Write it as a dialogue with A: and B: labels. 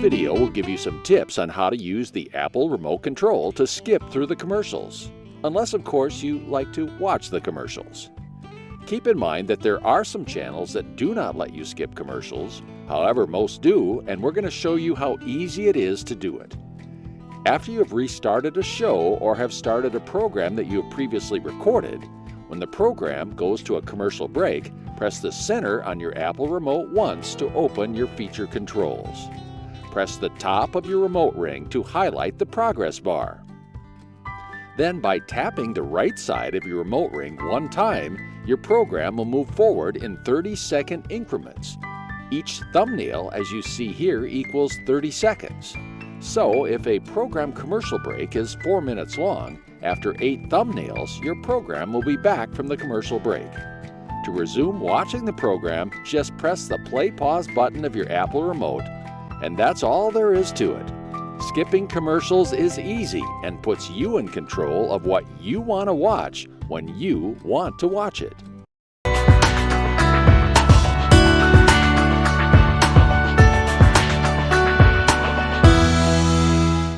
A: video will give you some tips on how to use the Apple remote control to skip through the commercials, unless of course you like to watch the commercials. Keep in mind that there are some channels that do not let you skip commercials. However, most do, and we're going to show you how easy it is to do it. After you have restarted a show or have started a program that you have previously recorded, when the program goes to a commercial break, press the center on your Apple remote once to open your feature controls. Press the top of your remote ring to highlight the progress bar. Then, by tapping the right side of your remote ring one time, your program will move forward in 30-second increments. Each thumbnail, as you see here, equals 30 seconds. So, if a program commercial break is 4 minutes long, after 8 thumbnails, your program will be back from the commercial break. To resume watching the program, just press the play-pause button of your Apple remote, and that's all there is to it. Skipping commercials is easy and puts you in control of what you want to watch when you want to watch it.